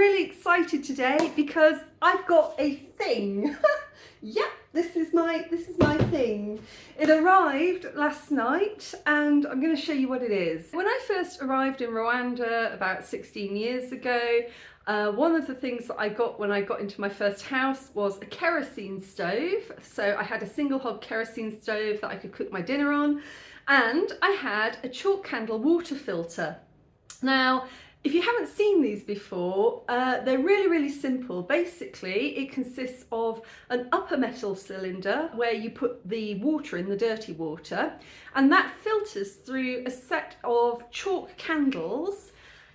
really excited today because I've got a thing. Yep, this is my thing. It arrived last night and I'm going to show you what it is. When I first arrived in Rwanda about 16 years ago, one of the things that I got when I got into my first house was a kerosene stove. So I had a single hob kerosene stove that I could cook my dinner on, and I had a chalk candle water filter. Now, if you haven't seen these before, they're really simple. Basically, it consists of an upper metal cylinder where you put the water in, the dirty water, and that filters through a set of chalk candles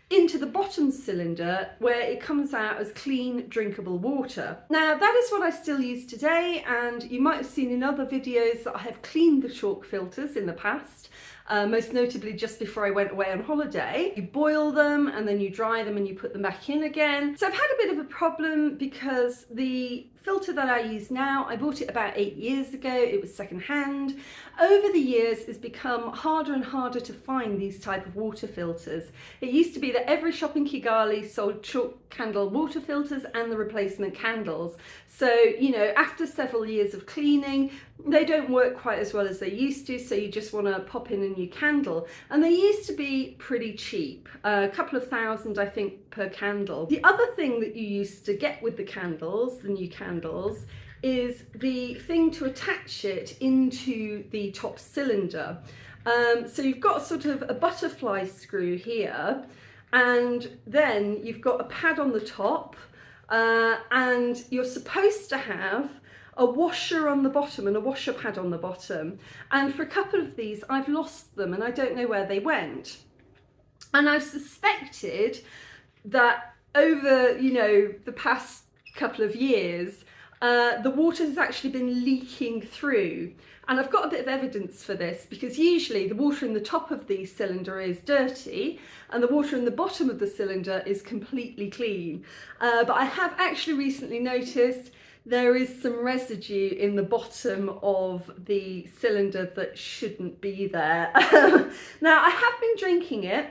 into the bottom cylinder where it comes out as clean drinkable water. Now that is what I still use today, and you might have seen in other videos that I have cleaned the chalk filters in the past, most notably just before I went away on holiday. You boil them and then you dry them and you put them back in again. So I've had a bit of a problem because the filter that I use now, I bought it about 8 years ago, it was secondhand. Over the years it's become harder and harder to find these type of water filters. It used to be that every shop in Kigali sold chalk candle water filters and the replacement candles. So, you know, after several years of cleaning, they don't work quite as well as they used to, so you just want to pop in a new candle. And they used to be pretty cheap, a couple of thousand I think per candle. The other thing that you used to get with the candles, the new candles, is the thing to attach it into the top cylinder. So you've got sort of a butterfly screw here, and then you've got a pad on the top, and you're supposed to have a washer on the bottom and a washer pad on the bottom. And for a couple of these, I've lost them and I don't know where they went. And I've suspected that over, you know, the past couple of years, the water has actually been leaking through. And I've got a bit of evidence for this because usually the water in the top of the cylinder is dirty and the water in the bottom of the cylinder is completely clean. But I have actually recently noticed there is some residue in the bottom of the cylinder that shouldn't be there. Now, I have been drinking it.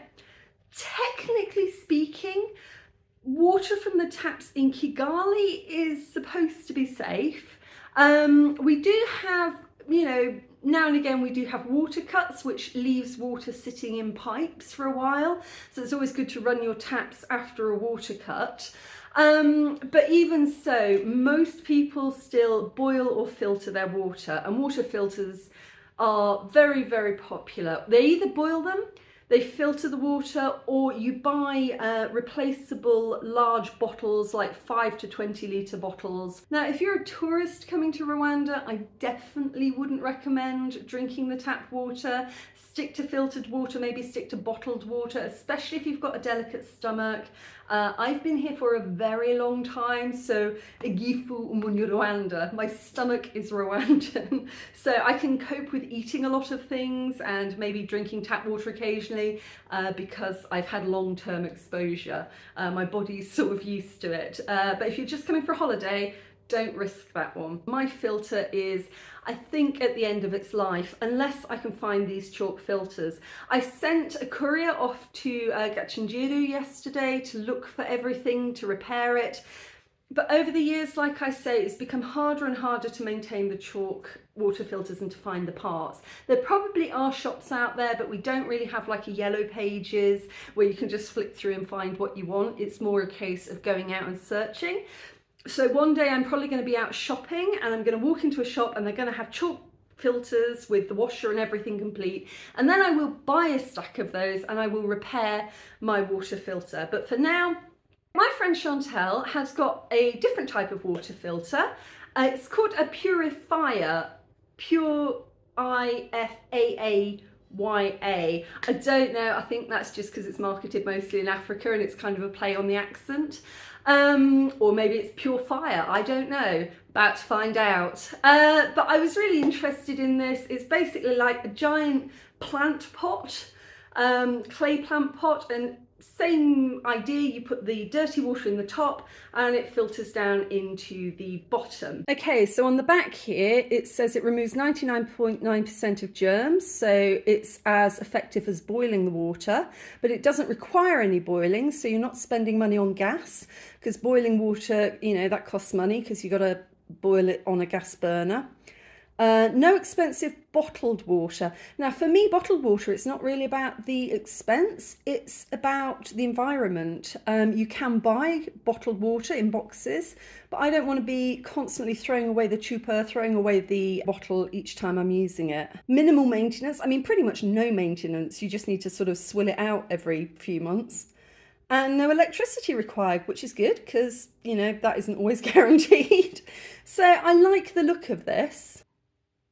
Technically speaking, water from the taps in Kigali is supposed to be safe. We do have, you know, now and again we do have water cuts, which leaves water sitting in pipes for a while. So it's always good to run your taps after a water cut. But even so, most people still boil or filter their water, and water filters are very popular. They either boil them, they filter the water, or you buy replaceable large bottles, like 5 to 20 litre bottles. Now, if you're a tourist coming to Rwanda, I definitely wouldn't recommend drinking the tap water. Stick to filtered water, maybe stick to bottled water, especially if you've got a delicate stomach. I've been here for a very long time, so Igifu umunyu Rwanda. My stomach is Rwandan, so I can cope with eating a lot of things and maybe drinking tap water occasionally because I've had long-term exposure. My body's sort of used to it. But if you're just coming for a holiday, don't risk that one. My filter is, I think, at the end of its life, unless I can find these chalk filters. I sent a courier off to Gachinjiru yesterday to look for everything, to repair it. But over the years, like I say, it's become harder and harder to maintain the chalk water filters and to find the parts. There probably are shops out there, but we don't really have like a yellow pages where you can just flick through and find what you want. It's more a case of going out and searching. So one day I'm probably going to be out shopping and I'm going to walk into a shop and they're going to have chalk filters with the washer and everything complete, and then I will buy a stack of those and I will repair my water filter. But for now, my friend Chantel has got a different type of water filter. It's called a Purifaaya, Purifaaya. I don't know, I think that's just because it's marketed mostly in Africa and it's kind of a play on the accent. Or maybe it's pure fire, I don't know, about to find out. But I was really interested in this. It's basically like a giant plant pot, clay plant pot, and same idea, you put the dirty water in the top and it filters down into the bottom. Okay, so on the back here, it says it removes 99.9% of germs, so it's as effective as boiling the water, but it doesn't require any boiling, so you're not spending money on gas, because boiling water, you know, that costs money because you've got to boil it on a gas burner. No expensive bottled water. Now for me, bottled water, it's not really about the expense, it's about the environment. You can buy bottled water in boxes, but I don't want to be constantly throwing away the chupa, throwing away the bottle each time I'm using it. Minimal maintenance, I mean pretty much no maintenance, you just need to sort of swill it out every few months. And no electricity required, which is good because, you know, that isn't always guaranteed. So I like the look of this.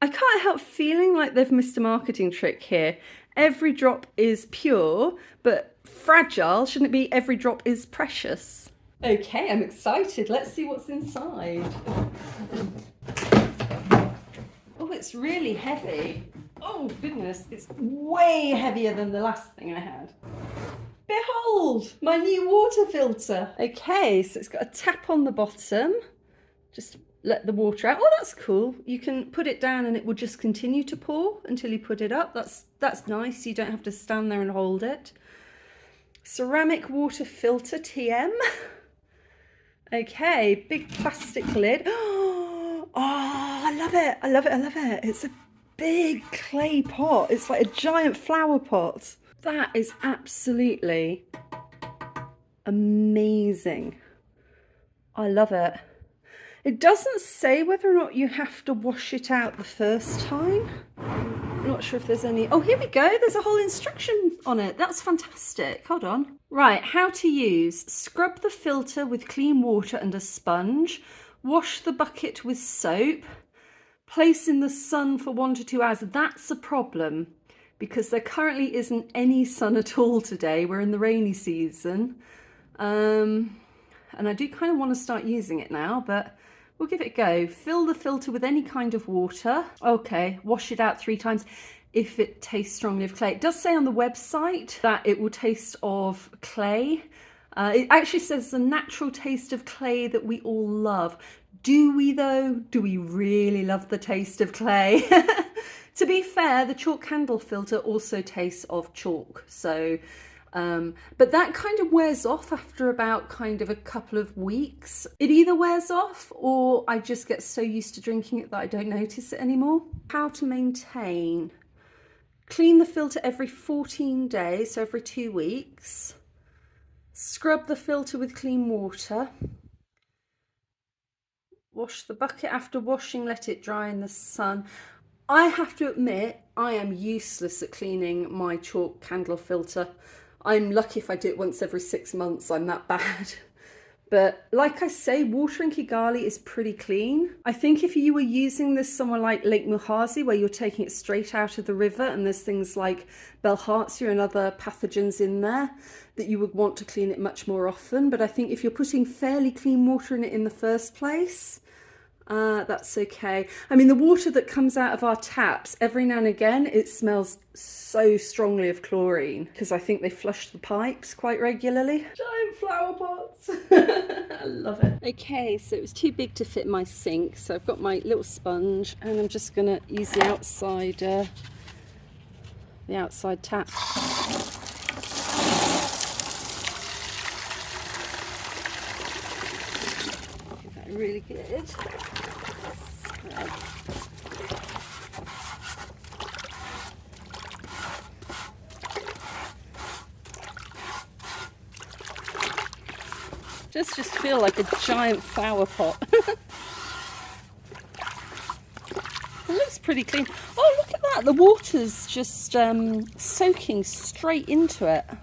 I can't help feeling like they've missed a marketing trick here. Every drop is pure, but fragile. Shouldn't it be every drop is precious? Okay, I'm excited. Let's see what's inside. Oh, it's really heavy. Oh, goodness, it's way heavier than the last thing I had. Behold, my new water filter. Okay, so it's got a tap on the bottom. Just let the water out. Oh, that's cool. You can put it down and it will just continue to pour until you put it up. That's nice. You don't have to stand there and hold it. Ceramic water filter TM. Okay, big plastic lid. Oh, I love it. I love it. I love it. It's a big clay pot. It's like a giant flower pot. That is absolutely amazing. I love it. It doesn't say whether or not you have to wash it out the first time. I'm not sure if there's any... Oh, here we go. There's a whole instruction on it. That's fantastic. Hold on. Right, how to use. Scrub the filter with clean water and a sponge. Wash the bucket with soap. Place in the sun for 1 to 2 hours. That's a problem because there currently isn't any sun at all today. We're in the rainy season. And I do kind of want to start using it now, but we'll give it a go. Fill the filter with any kind of water. Okay, wash it out 3 times if it tastes strongly of clay. It does say on the website that it will taste of clay. It actually says the natural taste of clay that we all love. Do we though? Do we really love the taste of clay? To be fair, the chalk candle filter also tastes of chalk. So but that kind of wears off after about kind of a couple of weeks. It either wears off or I just get so used to drinking it that I don't notice it anymore. How to maintain. Clean the filter every 14 days, so every 2 weeks. Scrub the filter with clean water. Wash the bucket after washing, let it dry in the sun. I have to admit, I am useless at cleaning my chalk candle filter. I'm lucky if I do it once every 6 months, I'm that bad. But like I say, water in Kigali is pretty clean. I think if you were using this somewhere like Lake Muhazi, where you're taking it straight out of the river and there's things like Bilharzia and other pathogens in there, that you would want to clean it much more often. But I think if you're putting fairly clean water in it in the first place, that's okay. I mean, the water that comes out of our taps, every now and again, it smells so strongly of chlorine because I think they flush the pipes quite regularly. Giant flower pots. I love it. Okay, so it was too big to fit my sink, so I've got my little sponge and I'm just going to use the outside tap. Give that really good. Does just feel like a giant flower pot. It looks pretty clean. Oh, look at that! The water's just soaking straight into it. I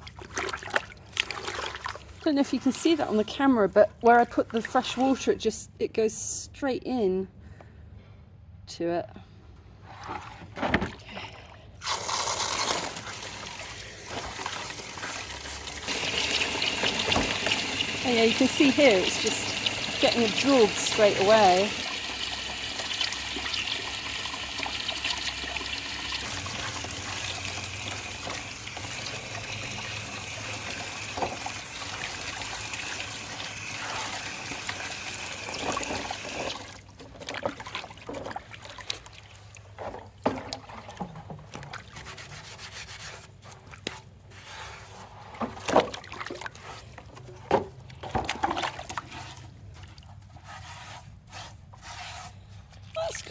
don't know if you can see that on the camera, but where I put the fresh water, it goes straight in to it. Okay. Oh yeah, you can see here it's just getting absorbed straight away.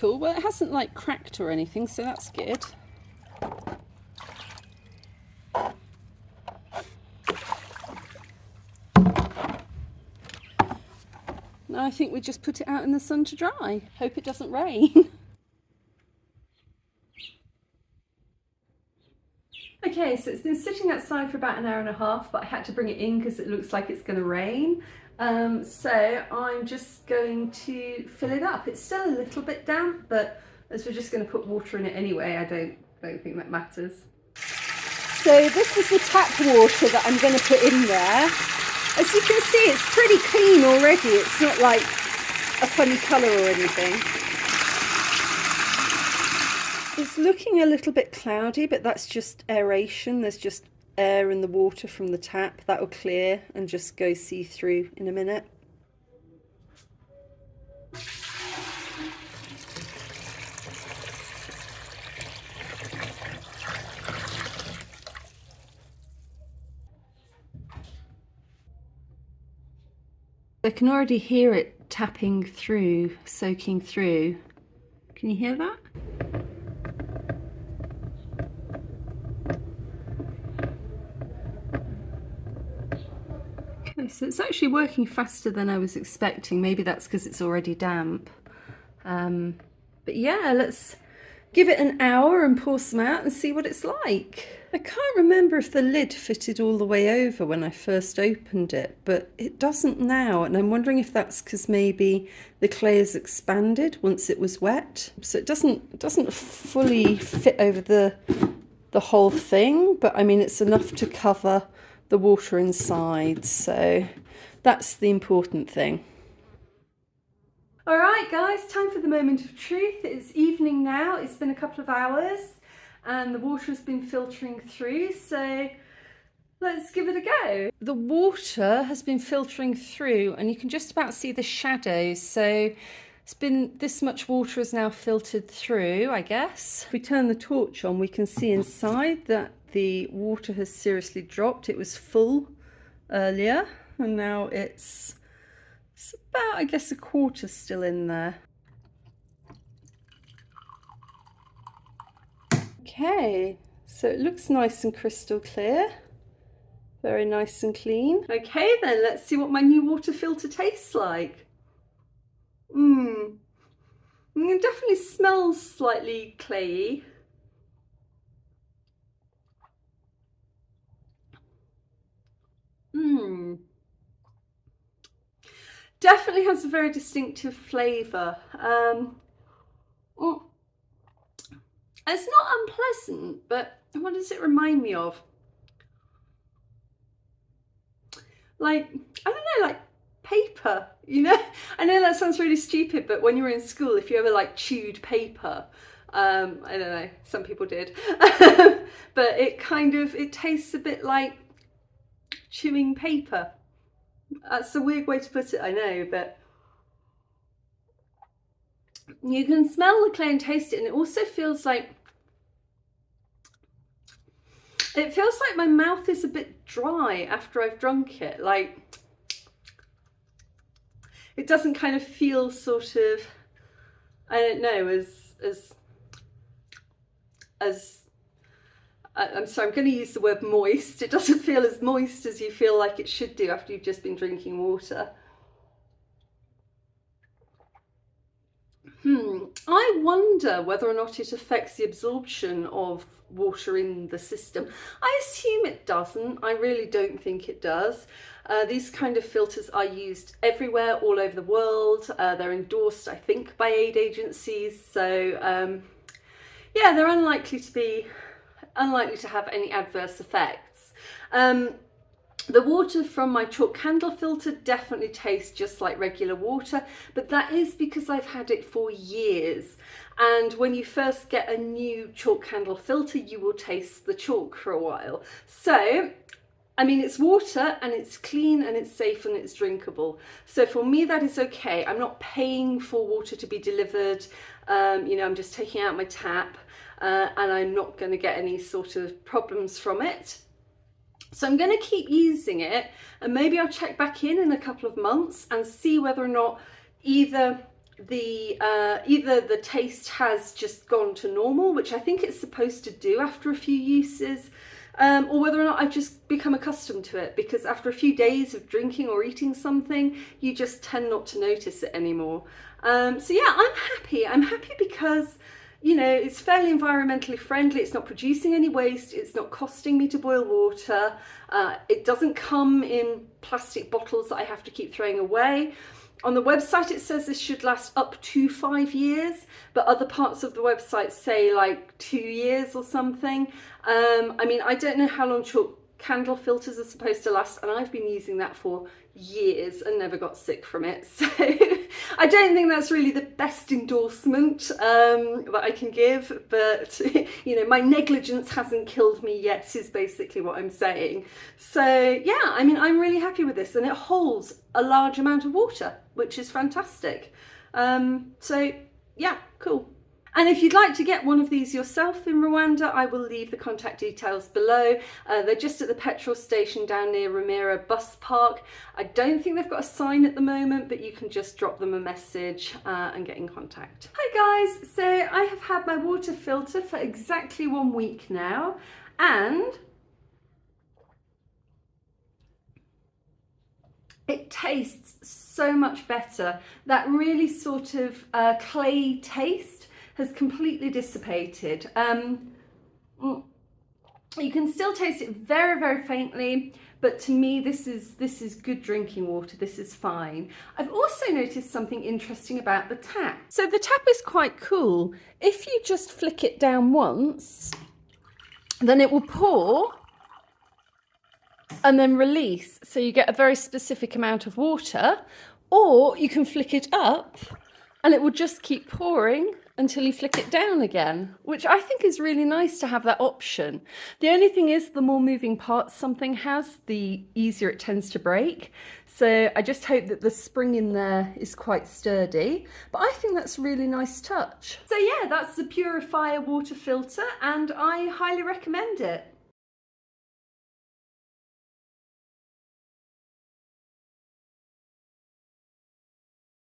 cool. Well, it hasn't like cracked or anything, so that's good. Now I think we just put it out in the sun to dry. Hope it doesn't rain. Okay, so it's been sitting outside for about an hour and a half, but I had to bring it in because it looks like it's going to rain. So I'm just going to fill it up. It's still a little bit damp, but as we're just going to put water in it anyway, I don't think that matters. So this is the tap water that I'm going to put in there. As you can see, it's pretty clean already. It's not like a funny colour or anything. It's looking a little bit cloudy, but that's just aeration. There's just air in the water from the tap. That will clear and just go see-through in a minute. I can already hear it tapping through, soaking through. Can you hear that? Okay, so it's actually working faster than I was expecting. Maybe that's because it's already damp. But yeah, let's give it an hour and pour some out and see what it's like. I can't remember if the lid fitted all the way over when I first opened it, but it doesn't now, and I'm wondering if that's because maybe the clay has expanded once it was wet. So it doesn't fully fit over the whole thing, but I mean it's enough to cover the water inside, so that's the important thing. All right, guys, time for the moment of truth. It's evening now. It's been a couple of hours and the water has been filtering through, so let's give it a go. The water has been filtering through and you can just about see the shadows, so it's been this much water is now filtered through, I guess. If we turn the torch on, we can see inside that the water has seriously dropped. It was full earlier and now it's about, I guess, a quarter still in there. Okay, so it looks nice and crystal clear. Very nice and clean. Okay then, let's see what my new water filter tastes like. It definitely smells slightly clayey. Definitely has a very distinctive flavour. It's not unpleasant, but what does it remind me of? Like, I don't know, like paper, you know? I know that sounds really stupid, but when you were in school, if you ever like chewed paper, I don't know, some people did, but it tastes a bit like chewing paper. That's a weird way to put it, I know, but you can smell the clay and taste it, and it also feels like my mouth is a bit dry after I've drunk it. Like, it doesn't kind of feel sort of, I don't know, as I'm sorry, I'm going to use the word moist. It doesn't feel as moist as you feel like it should do after you've just been drinking water. I wonder whether or not it affects the absorption of water in the system. I assume it doesn't. I really don't think it does. These kind of filters are used everywhere, all over the world. They're endorsed, I think, by aid agencies. So yeah, they're unlikely to have any adverse effects. The water from my chalk candle filter definitely tastes just like regular water, but that is because I've had it for years. And when you first get a new chalk candle filter, you will taste the chalk for a while. So, I mean, it's water and it's clean and it's safe and it's drinkable. So for me, that is okay. I'm not paying for water to be delivered. You know, I'm just taking out my tap and I'm not going to get any sort of problems from it. So I'm going to keep using it, and maybe I'll check back in a couple of months and see whether or not either the either the taste has just gone to normal, which I think it's supposed to do after a few uses, or whether or not I've just become accustomed to it, because after a few days of drinking or eating something, you just tend not to notice it anymore. So yeah, I'm happy because, you know, it's fairly environmentally friendly. It's not producing any waste. It's not costing me to boil water. It doesn't come in plastic bottles that I have to keep throwing away. On the website, it says this should last up to 5 years, but other parts of the website say like 2 years or something. I mean, I don't know how long chalk candle filters are supposed to last, and I've been using that for years and never got sick from it. So I don't think that's really the best endorsement that I can give, but you know, my negligence hasn't killed me yet is basically what I'm saying. So yeah, I mean, I'm really happy with this, and it holds a large amount of water, which is fantastic. So yeah, cool. And if you'd like to get one of these yourself in Rwanda, I will leave the contact details below. They're just at the petrol station down near Ramira bus park. I don't think they've got a sign at the moment, but you can just drop them a message and get in contact. Hi guys, so I have had my water filter for exactly 1 week now, and it tastes so much better. That really sort of clay taste has completely dissipated. You can still taste it very, very faintly, but to me this is good drinking water. This is fine. I've also noticed something interesting about the tap. So the tap is quite cool. If you just flick it down once, then it will pour and then release, so you get a very specific amount of water, or you can flick it up and it will just keep pouring until you flick it down again, which I think is really nice to have that option. The only thing is, the more moving parts something has, the easier it tends to break. So I just hope that the spring in there is quite sturdy, but I think that's a really nice touch. So yeah, that's the Purifaaya water filter, and I highly recommend it.